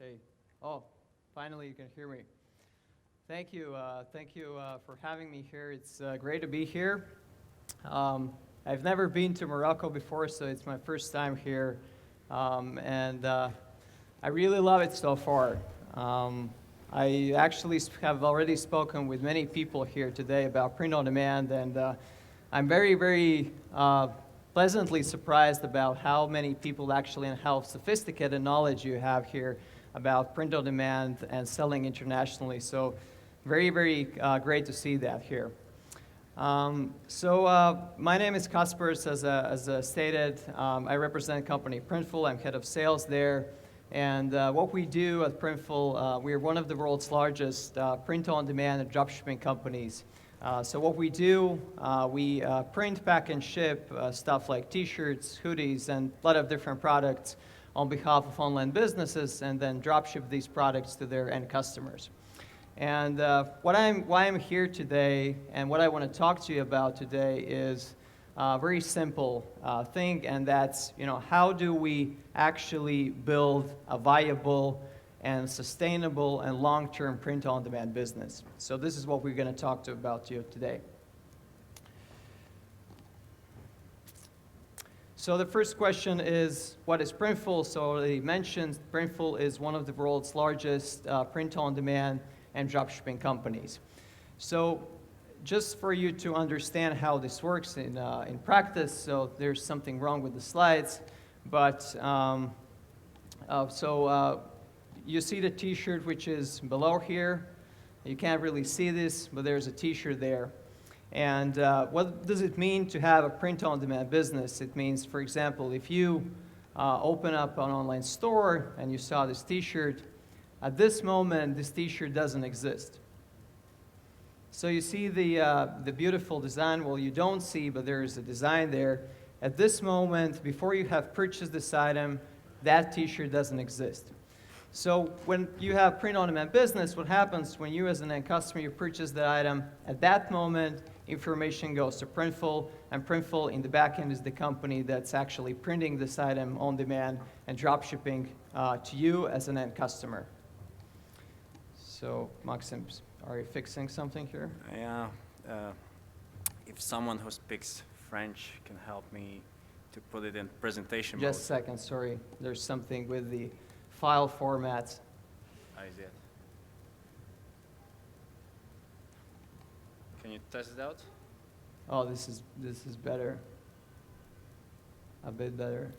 Hey, oh, finally you can hear me. Thank you for having me here. It's great to be here. I've never been to Morocco before, so it's my first time here, and I really love it so far. I actually have already spoken with many people here today about print on demand, and I'm very, very pleasantly surprised about how many people actually and how sophisticated knowledge you have here about print on demand and selling internationally. So very, very great to see that here. My name is Kaspars, as stated. I represent company Printful. I'm head of sales there. And what we do at Printful, we are one of the world's largest print-on-demand and dropshipping companies. So what we do, we print, pack, and ship stuff like T-shirts, hoodies, and a lot of different products on behalf of online businesses, and then dropship these products to their end customers. And why I'm here today, and what I want to talk to you about today is a very simple thing, and that's, how do we actually build a viable and sustainable and long-term print-on-demand business. So this is what we're going to talk about to you today. So the first question is, what is Printful? So I already mentioned, Printful is one of the world's largest print-on-demand and dropshipping companies. So just for you to understand how this works in practice, so there's something wrong with the slides, but you see the T-shirt which is below here. You can't really see this, but there's a T-shirt there. And what does it mean to have a print-on-demand business? It means, for example, if you open up an online store and you saw this T-shirt, at this moment, this T-shirt doesn't exist. So you see the beautiful design. Well, you don't see, but there is a design there. At this moment, before you have purchased this item, that T-shirt doesn't exist. So when you have print-on-demand business, what happens when you as an end customer, you purchase the item, at that moment, information goes to Printful, and Printful in the back end is the company that's actually printing this item on demand and drop shipping to you as an end customer. So, Maxim, are you fixing something here? Yeah. If someone who speaks French can help me to put it in presentation mode. Just a second, sorry. There's something with the file formats. Is it? Can you test it out? Oh, this is better. A bit better.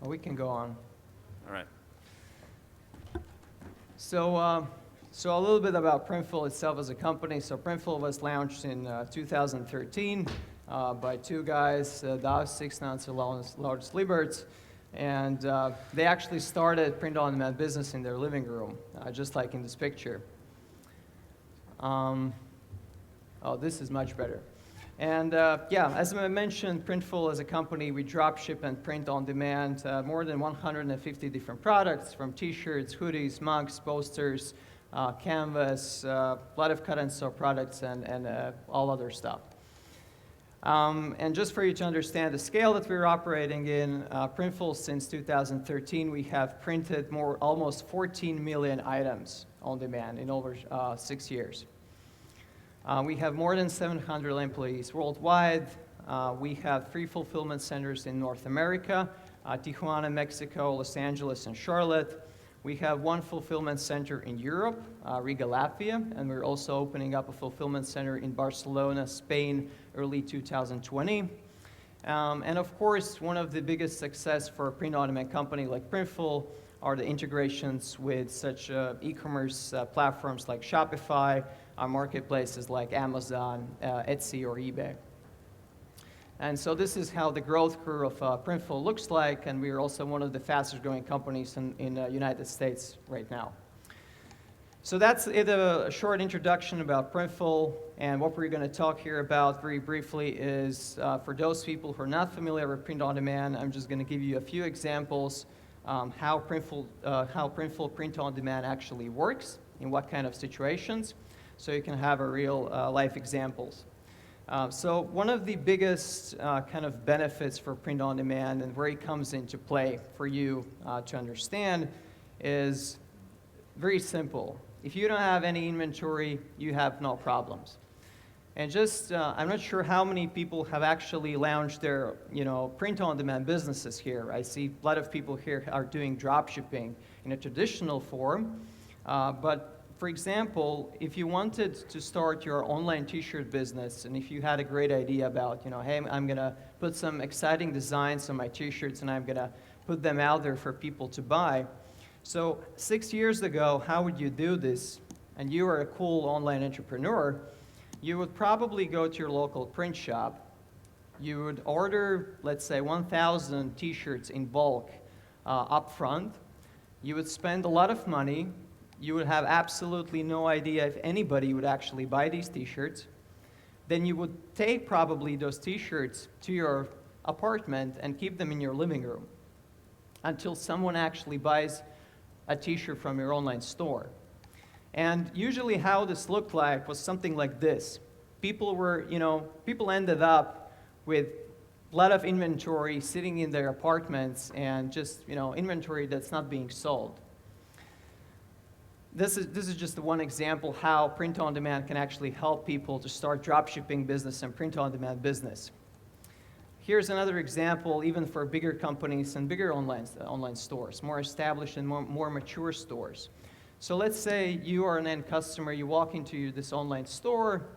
Oh, we can go on. All right. So a little bit about Printful itself as a company. So Printful was launched in 2013 by two guys, Dav Sixnants and Lars Lieberts, and they actually started print-on-demand business in their living room, just like in this picture. Oh, this is much better. And as I mentioned, Printful as a company, we drop ship and print on demand more than 150 different products, from T-shirts, hoodies, mugs, posters, canvas, a lot of cut and sew products, and all other stuff. And just for you to understand the scale that we're operating in, Printful since 2013, we have printed almost 14 million items on demand in over 6 years. We have more than 700 employees worldwide. We have 3 fulfillment centers in North America, Tijuana, Mexico, Los Angeles, and Charlotte. We have 1 fulfillment center in Europe, Riga, Latvia, and we're also opening up a fulfillment center in Barcelona, Spain, early 2020. And of course, one of the biggest success for a print-on-demand company like Printful are the integrations with such e-commerce platforms like Shopify, marketplaces like Amazon, Etsy, or eBay. And so this is how the growth curve of Printful looks like, and we are also one of the fastest growing companies in the United States right now. So that's it, a short introduction about Printful, and what we're going to talk here about very briefly is, for those people who are not familiar with print on demand, I'm just going to give you a few examples how Printful print on demand actually works, in what kind of situations, so you can have a real life examples. So one of the biggest kind of benefits for print on demand and where it comes into play for you to understand is very simple. If you don't have any inventory, you have no problems. And just, I'm not sure how many people have actually launched their, print-on-demand businesses here. I see a lot of people here are doing drop shipping in a traditional form. But for example, if you wanted to start your online t-shirt business, and if you had a great idea about, hey, I'm gonna put some exciting designs on my t-shirts and I'm gonna put them out there for people to buy. So 6 years ago, how would you do this? And you are a cool online entrepreneur. You would probably go to your local print shop. You would order, let's say, 1,000 t-shirts in bulk up front. You would spend a lot of money. You would have absolutely no idea if anybody would actually buy these t-shirts. Then you would take probably those t-shirts to your apartment and keep them in your living room until someone actually buys a t-shirt from your online store. And usually how this looked like was something like this. People ended up with a lot of inventory sitting in their apartments and just, inventory that's not being sold. This is just one example how print-on-demand can actually help people to start dropshipping business and print-on-demand business. Here's another example, even for bigger companies and bigger online stores, more established and more mature stores. So let's say you are an end customer, you walk into this online store,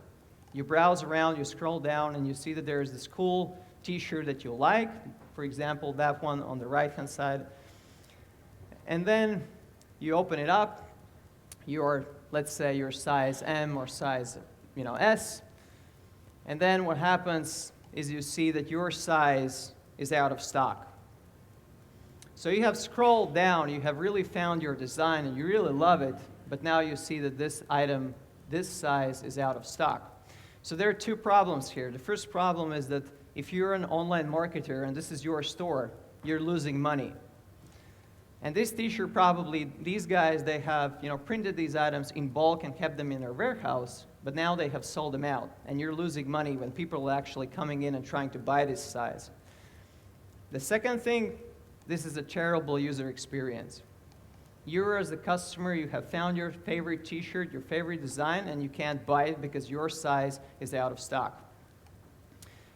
you browse around, you scroll down, and you see that there's this cool t-shirt that you like, for example, that one on the right-hand side. And then you open it up, let's say your size M or size S, and then what happens is you see that your size is out of stock. So you have scrolled down, you have really found your design and you really love it, but now you see that this item, this size is out of stock. So there are two problems here. The first problem is that if you're an online marketer and this is your store, you're losing money. And this t-shirt probably, these guys, they have printed these items in bulk and kept them in their warehouse, but now they have sold them out and you're losing money when people are actually coming in and trying to buy this size. The second thing, this is a terrible user experience. You as the customer, you have found your favorite t-shirt, your favorite design, and you can't buy it because your size is out of stock.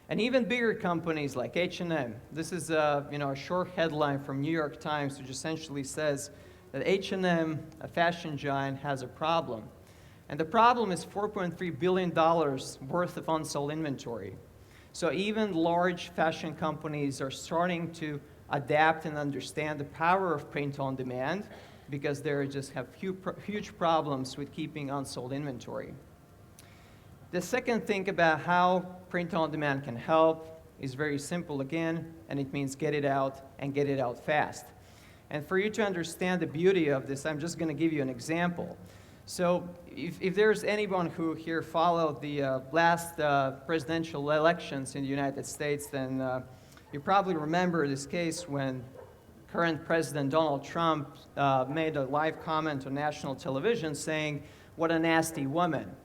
And even bigger companies like H&M, this is a short headline from New York Times which essentially says that H&M, a fashion giant, has a problem. And the problem is $4.3 billion worth of unsold inventory. So even large fashion companies are starting to adapt and understand the power of print on demand because they just have huge problems with keeping unsold inventory. The second thing about how print on demand can help is very simple again, and it means get it out and get it out fast. And for you to understand the beauty of this, I'm just going to give you an example. So if there's anyone who here followed the last presidential elections in the United States, then you probably remember this case when current President Donald Trump made a live comment on national television saying, "What a nasty woman."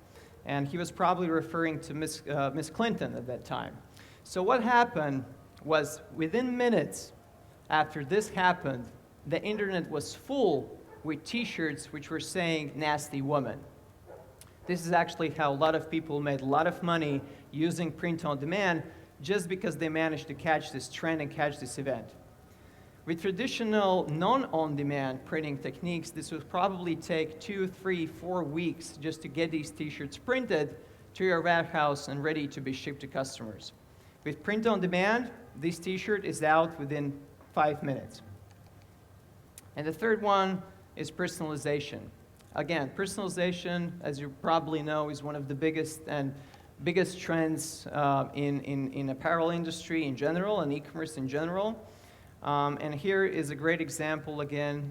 And he was probably referring to Miss Clinton at that time. So what happened was within minutes after this happened, the internet was full with t-shirts which were saying "nasty woman." This is actually how a lot of people made a lot of money using print on demand just because they managed to catch this trend and catch this event. With traditional non-on-demand printing techniques, this would probably take 2, 3, 4 weeks just to get these t-shirts printed to your warehouse and ready to be shipped to customers. With print on demand, this t-shirt is out within 5 minutes. And the third one is personalization. Again, personalization, as you probably know, is one of the biggest trends in apparel industry in general and e-commerce in general. And here is a great example again.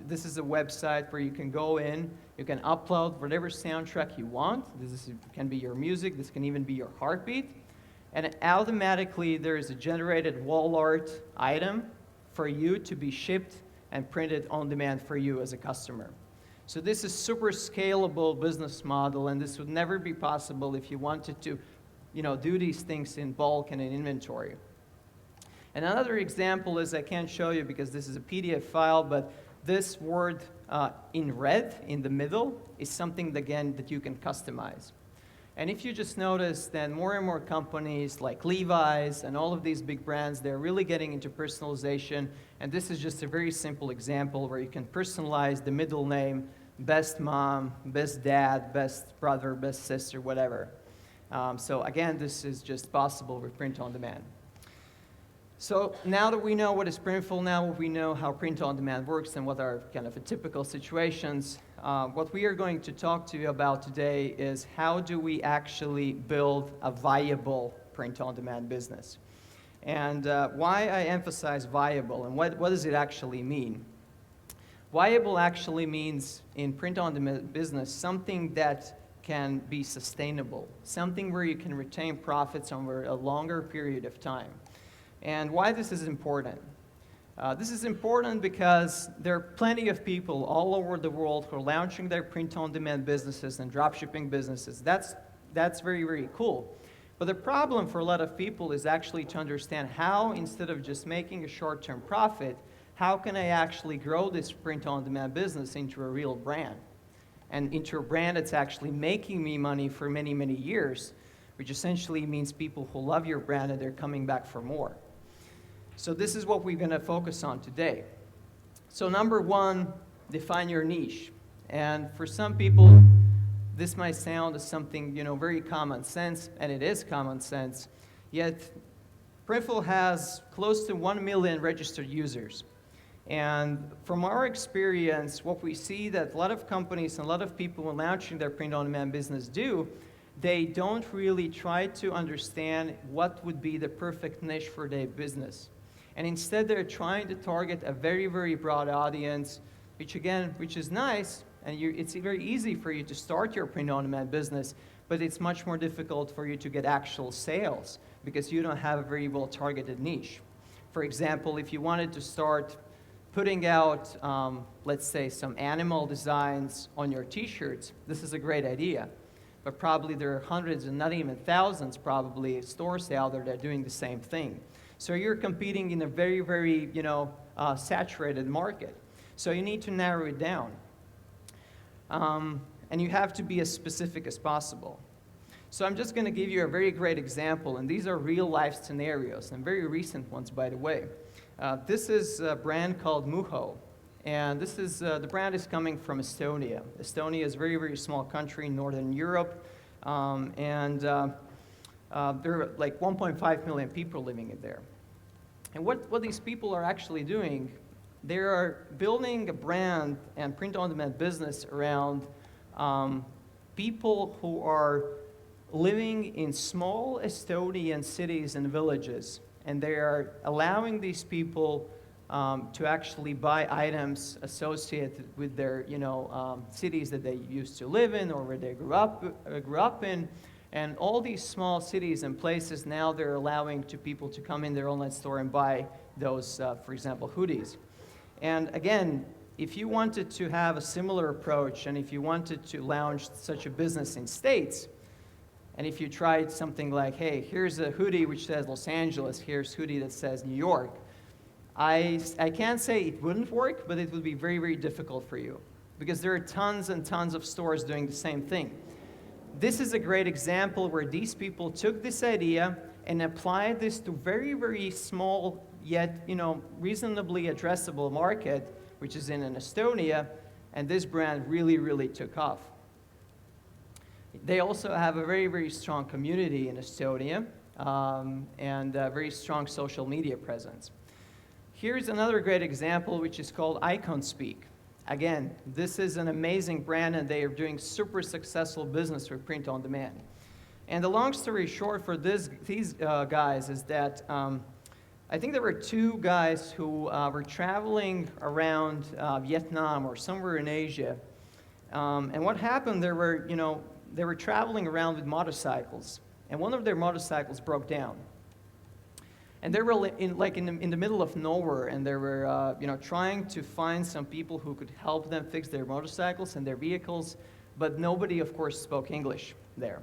This is a website where you can go in, you can upload whatever soundtrack you want. This can be your music, this can even be your heartbeat. And automatically there is a generated wall art item for you to be shipped and printed on demand for you as a customer. So this is super scalable business model, and this would never be possible if you wanted to do these things in bulk and in inventory. And another example is, I can't show you because this is a PDF file, but this word in red in the middle is something, again, that you can customize. And if you just notice that more and more companies like Levi's and all of these big brands, they're really getting into personalization. And this is just a very simple example where you can personalize the middle name, best mom, best dad, best brother, best sister, whatever. So again, this is just possible with print on demand. So now that we know what is Printful, now we know how print on demand works and what are kind of typical situations, what we are going to talk to you about today is how do we actually build a viable print on demand business. And why I emphasize viable and what does it actually mean? Viable actually means in print on demand business something that can be sustainable, something where you can retain profits over a longer period of time. And why this is important? This is important because there are plenty of people all over the world who are launching their print-on-demand businesses and dropshipping businesses. That's very, very cool. But the problem for a lot of people is actually to understand how, instead of just making a short-term profit, how can I actually grow this print-on-demand business into a real brand? And into a brand that's actually making me money for many, many years, which essentially means people who love your brand and they're coming back for more. So this is what we're going to focus on today. So number one, define your niche. And for some people, this might sound as something, very common sense, and it is common sense. Yet, Printful has close to 1 million registered users. And from our experience, what we see that a lot of companies and a lot of people when launching their print-on-demand business do, they don't really try to understand what would be the perfect niche for their business. And instead, they're trying to target a very, very broad audience, which is nice, and it's very easy for you to start your print-on-demand business, but it's much more difficult for you to get actual sales because you don't have a very well-targeted niche. For example, if you wanted to start putting out, let's say, some animal designs on your T-shirts, this is a great idea. But probably there are hundreds and not even thousands probably stores out there that are doing the same thing. So you're competing in a very, very, saturated market. So you need to narrow it down. And you have to be as specific as possible. So I'm just going to give you a very great example, and these are real-life scenarios, and very recent ones, by the way. This is a brand called Muho, and this is the brand is coming from Estonia. Estonia is a very, very small country in Northern Europe, and there are like 1.5 million people living in there. And what these people are actually doing, they are building a brand and print-on-demand business around people who are living in small Estonian cities and villages. And they are allowing these people to actually buy items associated with their, cities that they used to live in or where they grew up in. And all these small cities and places, now they're allowing people to come in their online store and buy those, for example, hoodies. And again, if you wanted to have a similar approach and if you wanted to launch such a business in States, and if you tried something like, hey, here's a hoodie which says Los Angeles, here's a hoodie that says New York, I can't say it wouldn't work, but it would be very, very difficult for you because there are tons and tons of stores doing the same thing. This is a great example where these people took this idea and applied this to very, very small yet, reasonably addressable market, which is in Estonia, and this brand really, really took off. They also have a very, very strong community in Estonia and a very strong social media presence. Here's another great example, which is called Iconspeak. Again, this is an amazing brand, and they are doing super successful business with print on demand. And the long story short for these guys is that I think there were two guys who were traveling around Vietnam or somewhere in Asia. And what happened, they were traveling around with motorcycles, and one of their motorcycles broke down. And they were in the middle of nowhere, and they were trying to find some people who could help them fix their motorcycles and their vehicles, but nobody, of course, spoke English there.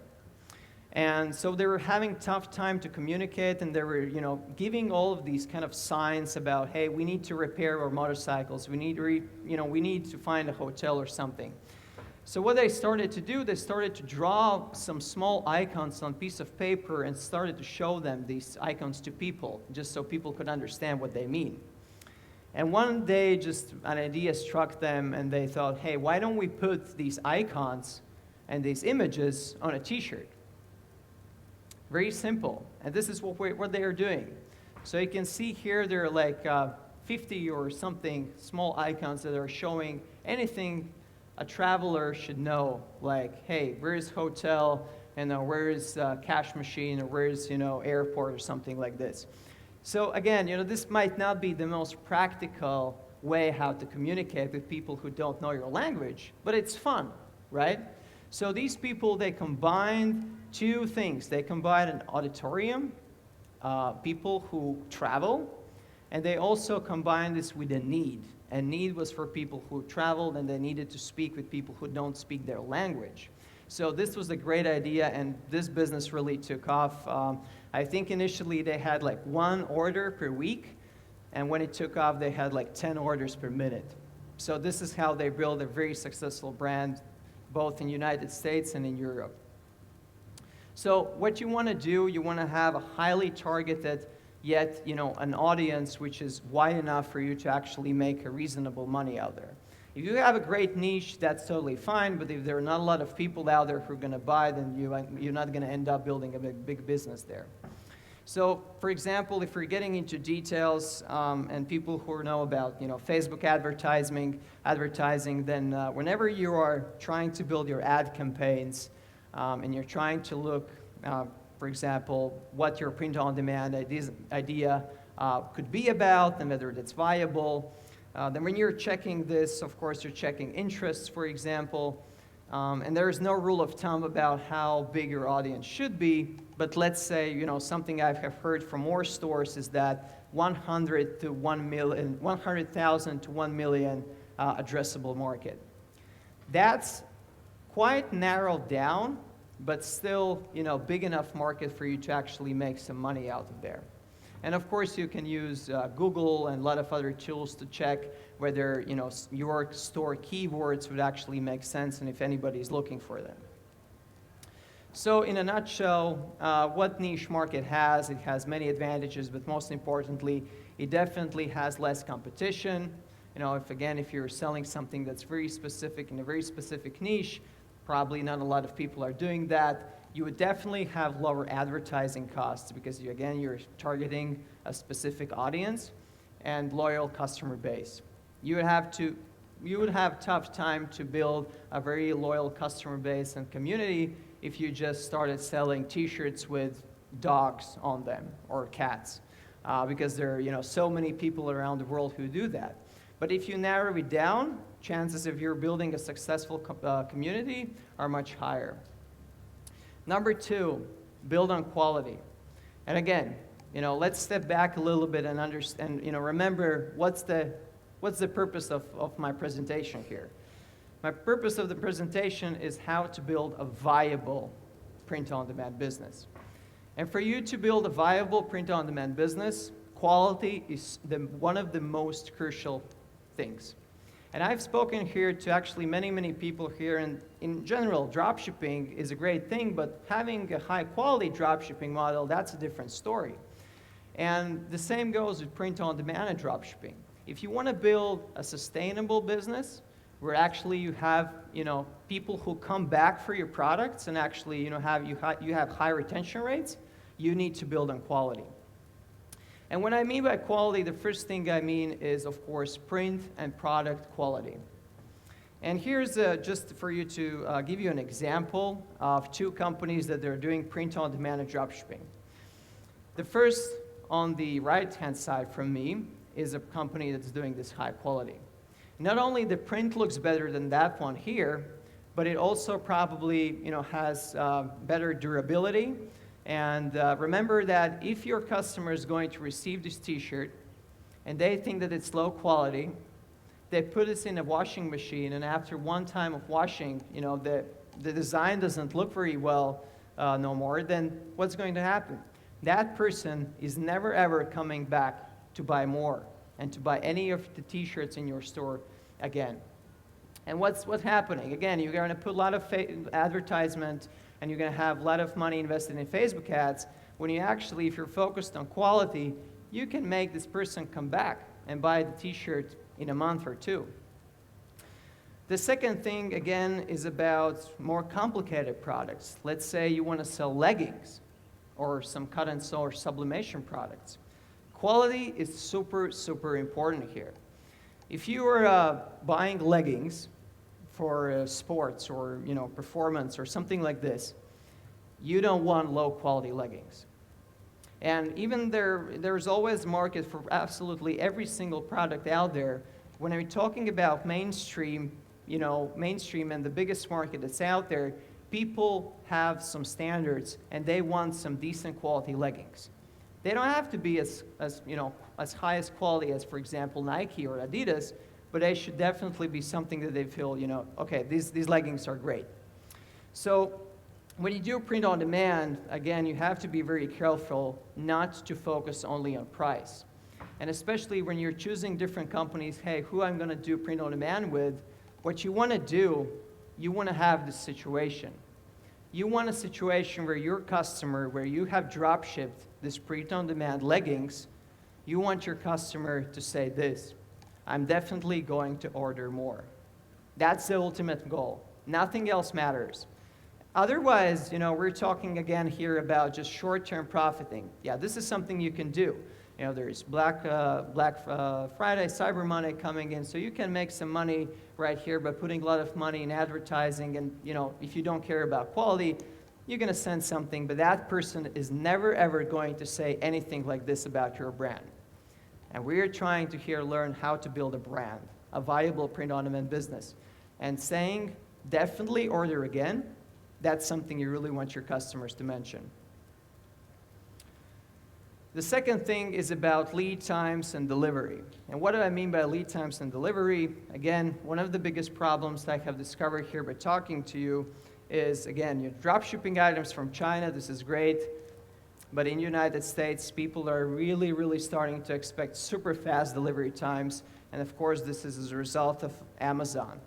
And so they were having tough time to communicate, and they were, giving all of these kind of signs about, hey, we need to repair our motorcycles. We need to find a hotel or something. So what they started to do, they started to draw some small icons on a piece of paper and started to show them these icons to people, just so people could understand what they mean. And one day, just an idea struck them, and they thought, hey, why don't we put these icons and these images on a T-shirt? Very simple. And this is what they are doing. So you can see here there are like 50 or something small icons that are showing anything a traveler should know, like, hey, where is hotel, and where is cash machine, or where is airport, or something like this. So again, this might not be the most practical way how to communicate with people who don't know your language, but it's fun, right? So these people, they combined two things. They combined an auditorium, people who travel, and they also combined this with a need. And need was for people who traveled, and they needed to speak with people who don't speak their language. So this was a great idea, and this business really took off. I think initially they had like 1 order per week, and when it took off, they had like 10 orders per minute. So this is how they built a very successful brand, both in the United States and in Europe. So what you want to do, you want to have a highly targeted, yet an audience which is wide enough for you to actually make a reasonable money out there. If you have a great niche, that's totally fine, but if there are not a lot of people out there who are going to buy, then you're not going to end up building a big business there. So, for example, if we're getting into details, and people who know about Facebook advertising, then whenever you are trying to build your ad campaigns, and you're trying to look, for example, what your print-on-demand idea could be about and whether it's viable. Then when you're checking this, of course, you're checking interests, for example. And there is no rule of thumb about how big your audience should be. But let's say, something I have heard from more stores is that 100,000 to 1 million addressable market. That's quite narrowed down, but still, big enough market for you to actually make some money out of there. And of course, you can use Google and a lot of other tools to check whether, your store keywords would actually make sense and if anybody's looking for them. So in a nutshell, what niche market has, it has many advantages, but most importantly, it definitely has less competition. If you're selling something that's very specific in a very specific niche, probably not a lot of people are doing that. You would definitely have lower advertising costs because, you're targeting a specific audience and loyal customer base. You would have tough time to build a very loyal customer base and community if you just started selling T-shirts with dogs on them or cats, because there are so many people around the world who do that. But if you narrow it down, chances of you building a successful community are much higher. Number 2, build on quality. And again, let's step back a little bit and understand, remember what's the purpose of my presentation here. My purpose of the presentation is how to build a viable print-on-demand business. And for you to build a viable print-on-demand business, quality is one of the most crucial things. And I've spoken here to actually many people here, and in general, dropshipping is a great thing, but having a high-quality dropshipping model, that's a different story. And the same goes with print-on-demand and dropshipping. If you want to build a sustainable business, where actually you have, people who come back for your products and actually, you have high retention rates, you need to build on quality. And what I mean by quality, the first thing I mean is, of course, print and product quality. And here's just for you to give you an example of 2 companies that are doing print-on-demand and dropshipping. The first, on the right-hand side from me, is a company that's doing this high quality. Not only the print looks better than that one here, but it also probably has better durability. And remember that if your customer is going to receive this T-shirt and they think that it's low quality, they put this in a washing machine, and after one time of washing, the design doesn't look very well no more, then what's going to happen? That person is never ever coming back to buy more and to buy any of the t-shirts in your store again. And what's happening? Again, you're going to put a lot of advertisement and you're going to have a lot of money invested in Facebook ads. When you actually, if you're focused on quality, you can make this person come back and buy the t-shirt in a month or two. The second thing, again, is about more complicated products. Let's say you want to sell leggings or some cut and sew or sublimation products. Quality is super, super important here. If you are buying leggings for sports or performance or something like this, you don't want low quality leggings. And even there's always a market for absolutely every single product out there. When I'm talking about mainstream, mainstream and the biggest market that's out there, people have some standards and they want some decent quality leggings. They don't have to be as high as quality as, for example, Nike or Adidas, but they should definitely be something that they feel, okay, these leggings are great. So when you do print on demand, again, you have to be very careful not to focus only on price. And especially when you're choosing different companies, hey, who I'm going to do print on demand with, what you want to do, you want to have this situation. You want a situation where your customer, where you have drop shipped this print on demand leggings, you want your customer to say this: I'm definitely going to order more. That's the ultimate goal. Nothing else matters. Otherwise, we're talking again here about just short-term profiting. Yeah, this is something you can do. There's Black Friday, Cyber Monday coming in, so you can make some money right here by putting a lot of money in advertising. And if you don't care about quality, you're going to send something, but that person is never ever going to say anything like this about your brand. And we're trying to here learn how to build a brand, a viable print-on-demand business. And saying, definitely order again, that's something you really want your customers to mention. The second thing is about lead times and delivery. And what do I mean by lead times and delivery? Again, one of the biggest problems that I have discovered here by talking to you is, again, you're drop shipping items from China. This is great. But in the United States, people are really, really starting to expect super fast delivery times. And of course, this is as a result of Amazon.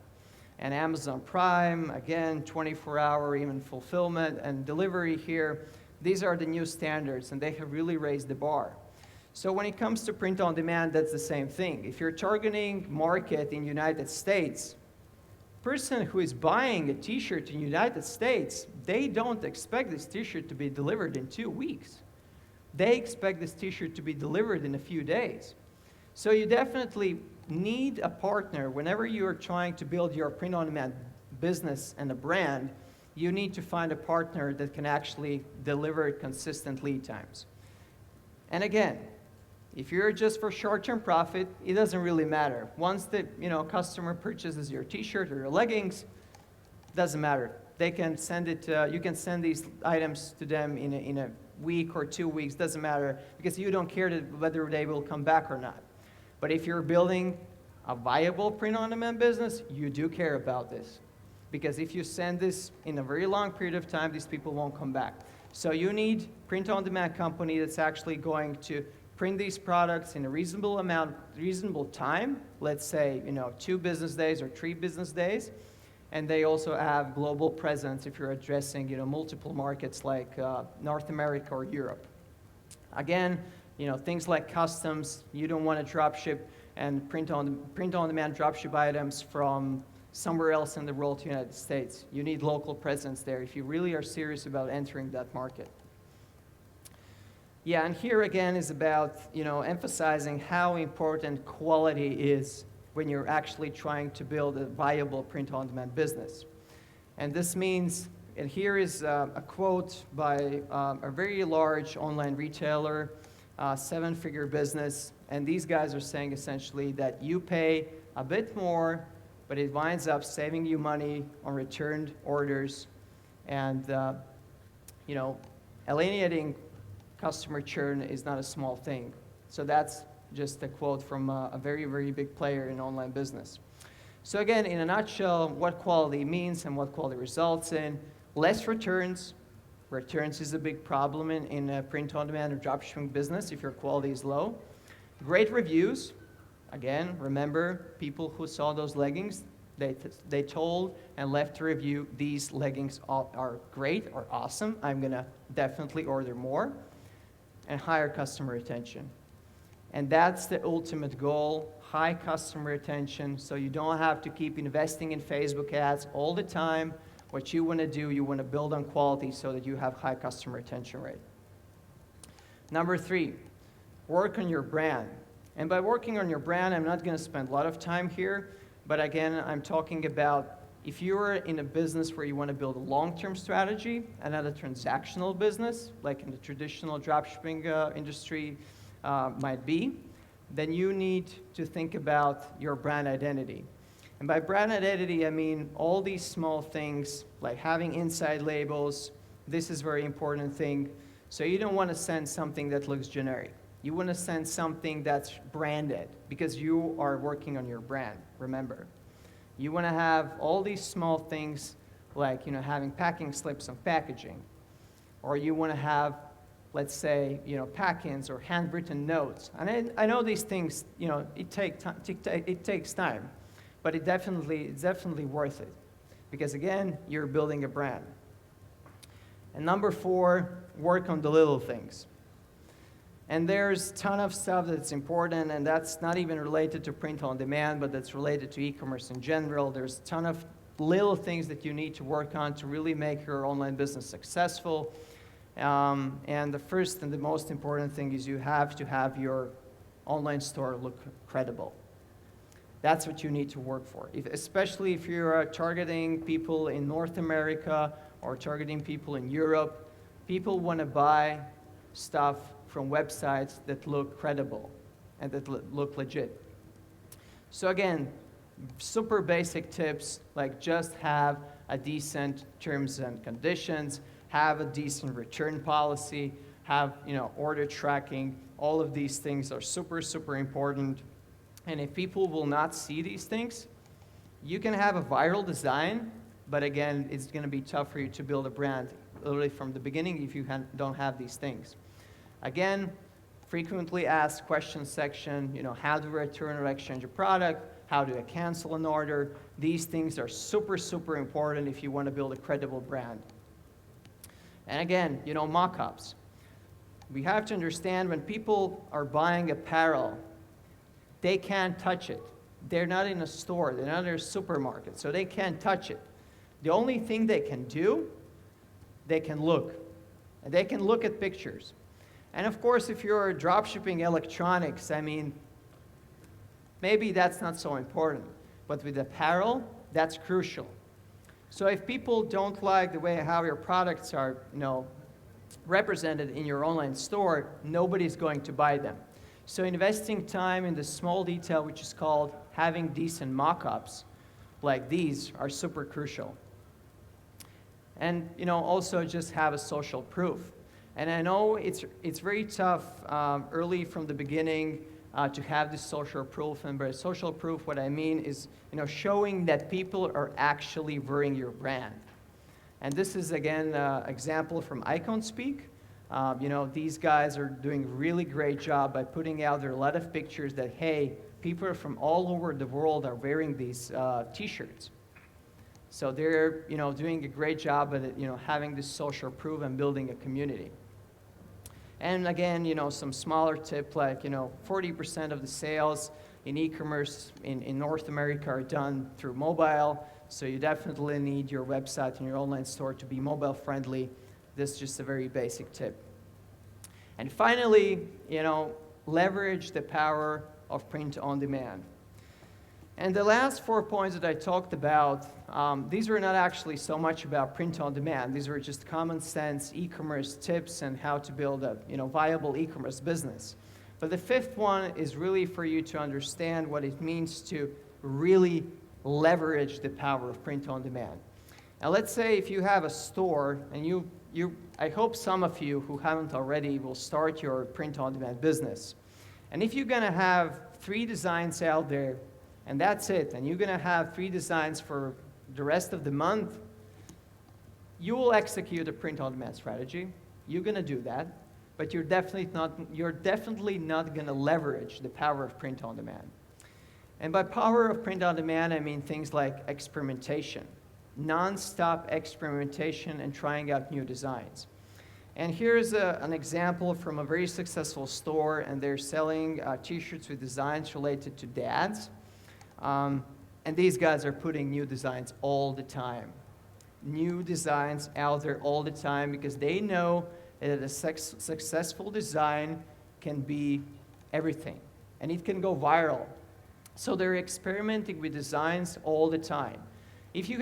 And Amazon Prime, again, 24-hour even fulfillment and delivery here. These are the new standards, and they have really raised the bar. So when it comes to print on demand, that's the same thing. If you're targeting market in the United States, person who is buying a t-shirt in the United States, they don't expect this t-shirt to be delivered in 2 weeks. They expect this t-shirt to be delivered in a few days. So you definitely need a partner whenever you are trying to build your print on demand business and a brand. You need to find a partner that can actually deliver consistent lead times. And again, if you're just for short-term profit, it doesn't really matter. Once the customer purchases your t-shirt or your leggings, doesn't matter. They can send it. You can send these items to them in a week or 2 weeks. Doesn't matter, because you don't care whether they will come back or not. But if you're building a viable print-on-demand business, you do care about this. Because if you send this in a very long period of time, these people won't come back. So you need print-on-demand company that's actually going to print these products in a reasonable time. Let's say 2 business days or 3 business days, and they also have global presence if you're addressing multiple markets like North America or Europe. Again, things like customs. You don't want to drop ship and print-on-demand drop ship items from somewhere else in the world to the United States. You need local presence there if you really are serious about entering that market. Yeah, and here again is about emphasizing how important quality is when you're actually trying to build a viable print-on-demand business. And this means, and here is a quote by a very large online retailer, 7-figure business, and these guys are saying essentially that you pay a bit more, but it winds up saving you money on returned orders, and alienating customer churn is not a small thing. So that's just a quote from a very, very big player in online business. So again, in a nutshell, what quality means and what quality results in: less returns, Returns is a big problem in a print-on-demand or dropshipping business if your quality is low. Great reviews. Again, remember, people who saw those leggings, they told and left a review, these leggings are great or awesome. I'm going to definitely order more. And higher customer retention. And that's the ultimate goal, high customer retention, so you don't have to keep investing in Facebook ads all the time. What you want to do, you want to build on quality so that you have high customer retention rate. Number 3, work on your brand. And by working on your brand, I'm not going to spend a lot of time here, but again, I'm talking about if you're in a business where you want to build a long-term strategy and not a transactional business, like in the traditional dropshipping industry might be, then you need to think about your brand identity. And by brand identity, I mean all these small things, like having inside labels. This is a very important thing. So you don't want to send something that looks generic. You want to send something that's branded because you are working on your brand, remember. You want to have all these small things like, having packing slips on packaging. Or you want to have, let's say, pack-ins or handwritten notes. And I know these things, it takes time, but it's definitely worth it. Because again, you're building a brand. And number 4, work on the little things. And there's a ton of stuff that's important, and that's not even related to print on demand, but that's related to e-commerce in general. There's a ton of little things that you need to work on to really make your online business successful. And the first and the most important thing is you have to have your online store look credible. That's what you need to work for, especially if you're targeting people in North America or targeting people in Europe. People want to buy stuff from websites that look credible and that look legit. So again, super basic tips, like just have a decent terms and conditions, have a decent return policy, have order tracking. All of these things are super, super important. And if people will not see these things, you can have a viral design, but again, it's going to be tough for you to build a brand literally from the beginning if you don't have these things. Again, frequently asked questions section, how do I return or exchange a product? How do I cancel an order? These things are super, super important if you want to build a credible brand. And again, mock-ups. We have to understand when people are buying apparel, they can't touch it. They're not in a store, they're not in a supermarket, so they can't touch it. The only thing they can do, they can look. And they can look at pictures. And of course, if you're dropshipping electronics, maybe that's not so important. But with apparel, that's crucial. So if people don't like the way how your products are, represented in your online store, nobody's going to buy them. So investing time in the small detail, which is called having decent mock-ups, like these, are super crucial. And also just have a social proof. And I know it's very tough early from the beginning to have this social proof. And by social proof, what I mean is showing that people are actually wearing your brand. And this is again an example from Iconspeak. These guys are doing a really great job by putting out there a lot of pictures that, hey, people from all over the world are wearing these T-shirts. So they're doing a great job at having this social proof and building a community. And again, some smaller tip like 40% of the sales in e-commerce in North America are done through mobile. So you definitely need your website and your online store to be mobile friendly. This is just a very basic tip. And finally, leverage the power of print on demand. And the last 4 points that I talked about, these were not actually so much about print on demand. These were just common sense e-commerce tips and how to build a viable e-commerce business. But the 5th one is really for you to understand what it means to really leverage the power of print on demand. Now let's say if you have a store and I hope some of you who haven't already will start your print on demand business. And if you're going to have 3 designs out there, and that's it, and you're going to have 3 designs for the rest of the month, you will execute a print-on-demand strategy. You're going to do that, but you're definitely not going to leverage the power of print-on-demand. And by power of print-on-demand, I mean things like experimentation, non-stop experimentation and trying out new designs. And here's an example from a very successful store, and they're selling T-shirts with designs related to dads. And these guys are putting new designs all the time. New designs out there all the time because they know that a successful design can be everything, and it can go viral. So they're experimenting with designs all the time. If you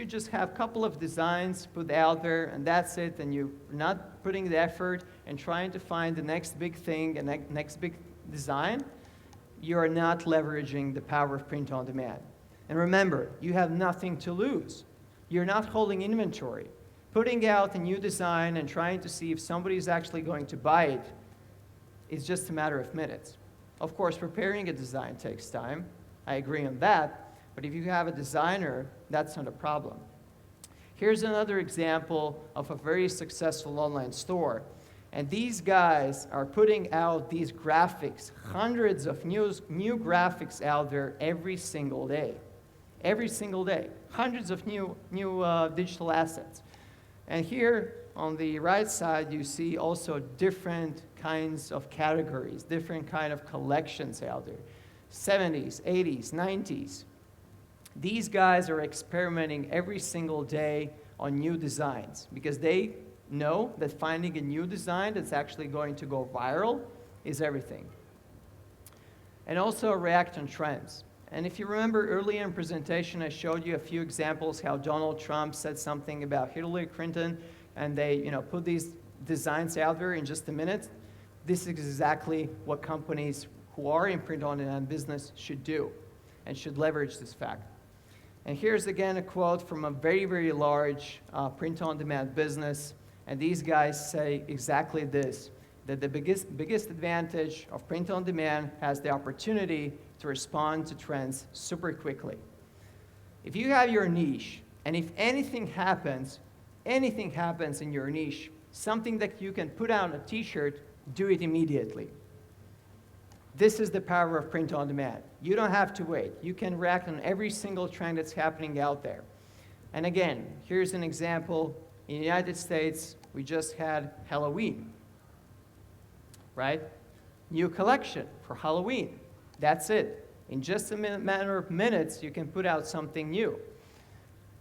just have a couple of designs put out there and that's it, and you're not putting the effort and trying to find the next big thing and next big design, you are not leveraging the power of print on demand. And remember, you have nothing to lose. You're not holding inventory. Putting out a new design and trying to see if somebody is actually going to buy it is just a matter of minutes. Of course, preparing a design takes time. I agree on that. But if you have a designer, that's not a problem. Here's another example of a very successful online store. And these guys are putting out these graphics, hundreds of new graphics out there every single day. Every single day. Hundreds of new digital assets. And here on the right side, you see also different kinds of categories, different kind of collections out there. 70s, 80s, 90s. These guys are experimenting every single day on new designs because they know that finding a new design that's actually going to go viral is everything. And also react on trends. And if you remember earlier in presentation, I showed you a few examples how Donald Trump said something about Hillary Clinton, and they put these designs out there in just a minute. This is exactly what companies who are in print-on-demand business should do and should leverage this fact. And here's again a quote from a very, very large print-on-demand business, and these guys say exactly this, that the biggest advantage of print-on-demand has the opportunity to respond to trends super quickly. If you have your niche, and if anything happens in your niche, something that you can put out on a t-shirt, do it immediately. This is the power of print on demand. You don't have to wait. You can react on every single trend that's happening out there. And again, here's an example. In the United States, we just had Halloween, right? New collection for Halloween. That's it. In just a matter of minutes, you can put out something new.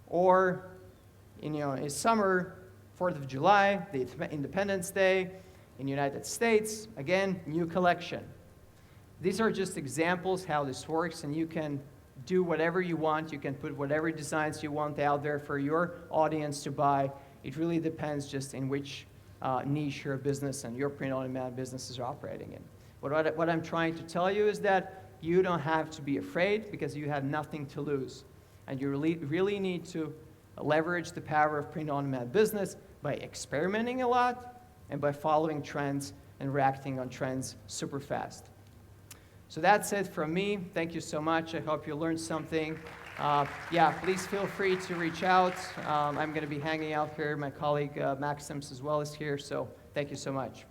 Or, in summer, 4th of July, the Independence Day, in the United States, again, new collection. These are just examples how this works, and you can do whatever you want. You can put whatever designs you want out there for your audience to buy. It really depends just in which niche your business and your print-on-demand business is operating in. What I'm trying to tell you is that you don't have to be afraid because you have nothing to lose. And you really need to leverage the power of print-on-demand business by experimenting a lot and by following trends and reacting on trends super fast. So that's it from me. Thank you so much. I hope you learned something. Please feel free to reach out. I'm going to be hanging out here. My colleague Maxims as well is here. So thank you so much.